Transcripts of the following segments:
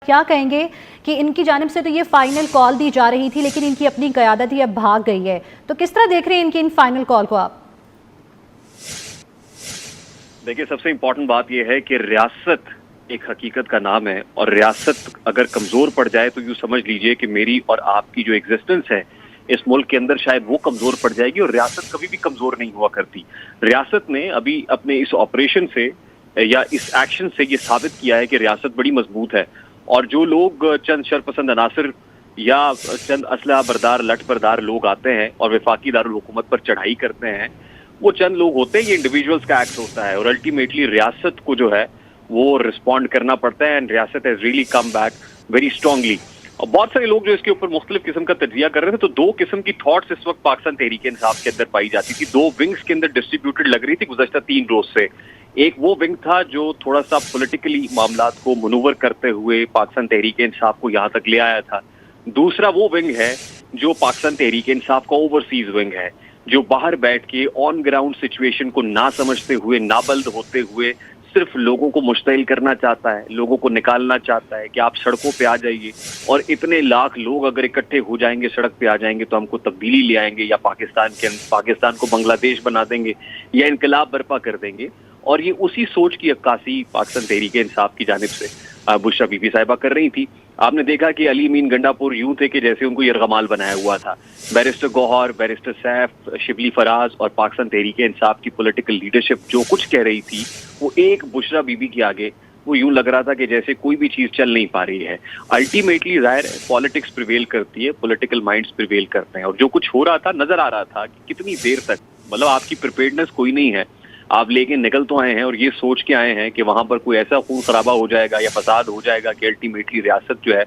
کیا کہیں گے کہ ان کی جانب سے تو یہ فائنل کال دی جا رہی تھی لیکن ان کی اپنی قیادت ہی اب بھاگ گئی ہے، تو کس طرح دیکھ رہے ہیں ان کی ان فائنل کال کو آپ؟ دیکھیں، سب سے امپورٹنٹ بات یہ ہے کہ ریاست ایک حقیقت کا نام ہے، اور ریاست اگر کمزور پڑ جائے تو یوں سمجھ لیجئے کہ میری اور آپ کی جو ایگزسٹنس ہے اس ملک کے اندر شاید وہ کمزور پڑ جائے گی، اور ریاست کبھی بھی کمزور نہیں ہوا کرتی۔ ریاست نے ابھی اپنے اس آپریشن سے یا اس ایکشن سے یہ ثابت کیا ہے کہ ریاست بڑی مضبوط ہے، اور جو لوگ چند شرپسند عناصر یا چند اسلحہ بردار لٹ بردار لوگ آتے ہیں اور وفاقی دارالحکومت پر چڑھائی کرتے ہیں، وہ چند لوگ ہوتے ہیں، یہ انڈیویجولز کا ایکٹ ہوتا ہے، اور الٹیمیٹلی ریاست کو جو ہے وہ رسپونڈ کرنا پڑتا ہے، اینڈ ریاست has really come back very strongly. اور بہت سارے لوگ جو اس کے اوپر مختلف قسم کا تجزیہ کر رہے تھے، تو دو قسم کی تھاٹس اس وقت پاکستان تحریک انصاف کے اندر پائی جاتی تھی، دو ونگز کے اندر ڈسٹریبیوٹڈ لگ رہی تھی گزشتہ 3 روز سے۔ ایک وہ ونگ تھا جو تھوڑا سا پولیٹیکلی معاملات کو منور کرتے ہوئے پاکستان تحریک انصاف کو یہاں تک لے آیا تھا، دوسرا وہ ونگ ہے جو پاکستان تحریک انصاف کا اوورسیز ونگ ہے، جو باہر بیٹھ کے آن گراؤنڈ سچویشن کو نہ سمجھتے ہوئے، نابلد ہوتے ہوئے صرف لوگوں کو مشتعل کرنا چاہتا ہے، لوگوں کو نکالنا چاہتا ہے کہ آپ سڑکوں پہ آ جائیے، اور اتنے لاکھ لوگ اگر اکٹھے ہو جائیں گے، سڑک پہ آ جائیں گے تو ہم کو تبدیلی لے آئیں گے، یا پاکستان کو بنگلہ دیش بنا دیں گے، یا انقلاب برپا کر دیں گے۔ اور یہ اسی سوچ کی عکاسی پاکستان تحریک انصاف کی جانب سے بشرا بی بی صاحبہ کر رہی تھی۔ آپ نے دیکھا کہ علی امین گنڈا پور یوں تھے کہ جیسے ان کو یرغمال بنایا ہوا تھا۔ بیرسٹر گوہر، بیرسٹر سیف، شبلی فراز اور پاکستان تحریک انصاف کی پولیٹیکل لیڈرشپ جو کچھ کہہ رہی تھی، وہ ایک بشرا بی بی کے آگے وہ یوں لگ رہا تھا کہ جیسے کوئی بھی چیز چل نہیں پا رہی ہے۔ الٹیمیٹلی ظاہر ہے پالیٹکس پریویل کرتی ہے، پولیٹیکل مائنڈز پریویل کرتے ہیں، اور جو کچھ ہو رہا تھا نظر آ رہا تھا کہ کتنی دیر تک، مطلب آپ کی پریپیئرڈنس کوئی نہیں ہے، آپ لے کے نکل تو آئے ہیں اور یہ سوچ کے آئے ہیں کہ وہاں پر کوئی ایسا خون خرابہ ہو جائے گا یا فساد ہو جائے گا کہ الٹیمیٹلی ریاست جو ہے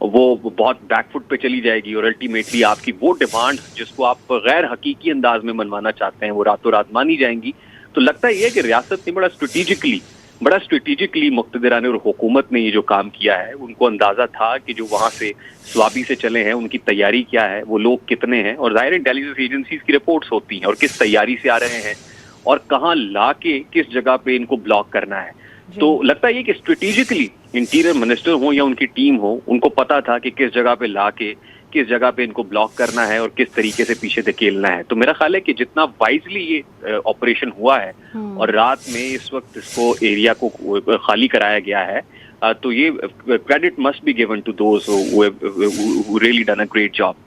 وہ بہت بیک فٹ پہ چلی جائے گی، اور الٹیمیٹلی آپ کی وہ ڈیمانڈ جس کو آپ غیر حقیقی انداز میں منوانا چاہتے ہیں وہ راتوں رات مانی جائیں گی۔ تو لگتا یہ ہے کہ ریاست نے بڑا اسٹریٹجکلی مقتدران اور حکومت نے یہ جو کام کیا ہے، ان کو اندازہ تھا کہ جو وہاں سے سوابی سے چلے ہیں ان کی تیاری کیا ہے، وہ لوگ کتنے ہیں، اور ظاہر انٹیلیجنس ایجنسیز کی رپورٹس ہوتی ہیں اور کس تیاری سے آ رہے ہیں اور کہاں لا کے کس جگہ پہ ان کو بلاک کرنا ہے۔ تو لگتا ہے یہ کہ اسٹریٹجکلی انٹیریئر منسٹر ہوں یا ان کی ٹیم ہو، ان کو پتا تھا کہ کس جگہ پہ لا کے کس جگہ پہ ان کو بلاک کرنا ہے اور کس طریقے سے پیچھے دھکیلنا ہے۔ تو میرا خیال ہے کہ جتنا وائزلی یہ آپریشن ہوا ہے اور رات میں اس وقت اس کو ایریا کو خالی کرایا گیا ہے، تو یہ credit must be given to those who really done a great job۔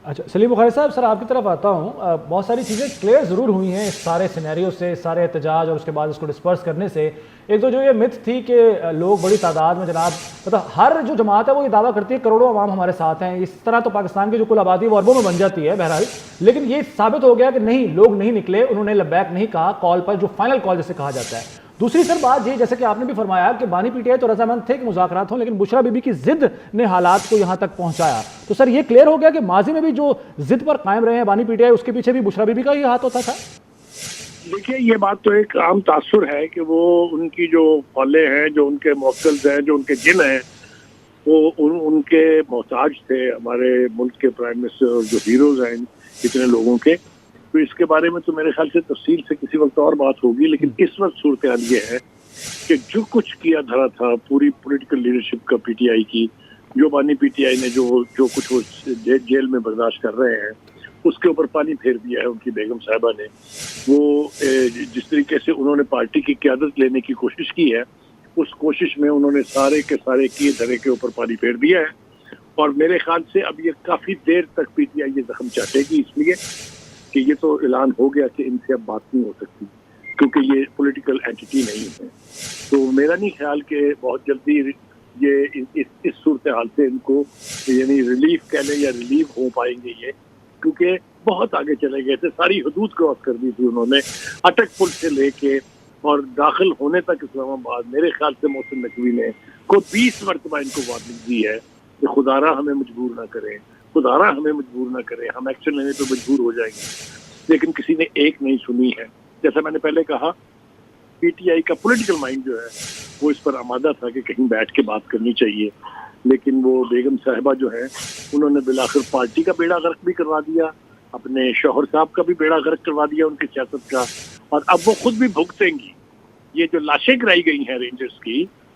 اچھا سلیم بخاری صاحب، سر آپ کی طرف آتا ہوں۔ بہت ساری چیزیں کلیئر ضرور ہوئی ہیں اس سارے سینیریو سے، اس سارے احتجاج اور اس کے بعد اس کو ڈسپرس کرنے سے۔ ایک تو جو یہ متھ تھی کہ لوگ بڑی تعداد میں، جناب مطلب ہر جو جماعت ہے وہ یہ دعویٰ کرتی ہے کروڑوں عوام ہمارے ساتھ ہیں، اس طرح تو پاکستان کی جو کل آبادی وہ اربوں میں بن جاتی ہے بہرحال، لیکن یہ ثابت ہو گیا کہ نہیں، لوگ نہیں نکلے، انہوں نے لبیک نہیں کہا کال پر، جو فائنل کال جسے کہا جاتا ہے۔ دوسری سر بات یہ، جیسے کہ آپ نے بھی فرمایا کہ بانی پی ٹی آئی تو رضامند تھے کہ مذاکرات ہوں، لیکن بشرا بی بی کی ضد نے حالات کو یہاں تک پہنچایا۔ تو سر یہ کلیئر ہو گیا کہ ماضی میں بھی جو ضد پر قائم رہے ہیں بانی پی ٹی آئی، اس کے پیچھے بھی بشرا بی بی کا ہی ہاتھ ہوتا تھا؟ دیکھیے، یہ بات تو ایک عام تاثر ہے کہ وہ ان کی جو فولے ہیں، جو ان کے موکلز ہیں، جو ان کے جن ہیں، وہ ان کے محتاج تھے ہمارے ملک کے پرائم منسٹر اور جو ہیروز ہیں اتنے لوگوں کے۔ تو اس کے بارے میں تو میرے خیال سے تفصیل سے کسی وقت اور بات ہوگی، لیکن اس وقت صورتحال یہ ہے کہ جو کچھ کیا دھرا تھا پوری پولیٹیکل لیڈرشپ کا پی ٹی آئی کی، جو بانی پی ٹی آئی نے جو کچھ وہ جیل میں برداشت کر رہے ہیں، اس کے اوپر پانی پھیر دیا ہے ان کی بیگم صاحبہ نے۔ وہ جس طریقے سے انہوں نے پارٹی کی قیادت لینے کی کوشش کی ہے، اس کوشش میں انہوں نے سارے کے سارے کیے دھرے کے اوپر پانی پھیر دیا ہے، اور میرے خیال سے اب یہ کافی دیر تک پی ٹی آئی یہ زخم چاٹے گی، اس لیے کہ یہ تو اعلان ہو گیا کہ ان سے اب بات نہیں ہو سکتی کیونکہ یہ پولیٹیکل اینٹی نہیں ہے۔ تو میرا نہیں خیال کہ بہت جلدی یہ اس صورتحال سے ان کو یعنی ریلیف کہہ لیں یا ریلیو ہو پائیں گے یہ، کیونکہ بہت آگے چلے گئے تھے، ساری حدود کراس کر دی تھی انہوں نے، اٹک پل سے لے کے اور داخل ہونے تک اسلام آباد۔ میرے خیال سے محسن نقوی نے کو 20 مرتبہ ان کو وارننگ دی ہے کہ خدارا ہمیں مجبور نہ کریں، خدارا ہمیں مجبور نہ کریں، ہم ایکشن لینے پہ مجبور ہو جائیں گے، لیکن کسی نے ایک نہیں سنی ہے۔ جیسا میں نے پہلے کہا، پی ٹی آئی کا پولیٹیکل مائنڈ جو ہے وہ اس پر آمادہ تھا کہ کہیں بیٹھ کے بات کرنی چاہیے، لیکن وہ بیگم صاحبہ جو ہے انہوں نے بالآخر پارٹی کا بیڑا غرق بھی کروا دیا، اپنے شوہر صاحب کا بھی بیڑا غرق کروا دیا ان کی سیاست کا، اور اب وہ خود بھی بھگتیں گی۔ یہ جو لاشیں کرائی گئی ہیں رینجرز کی،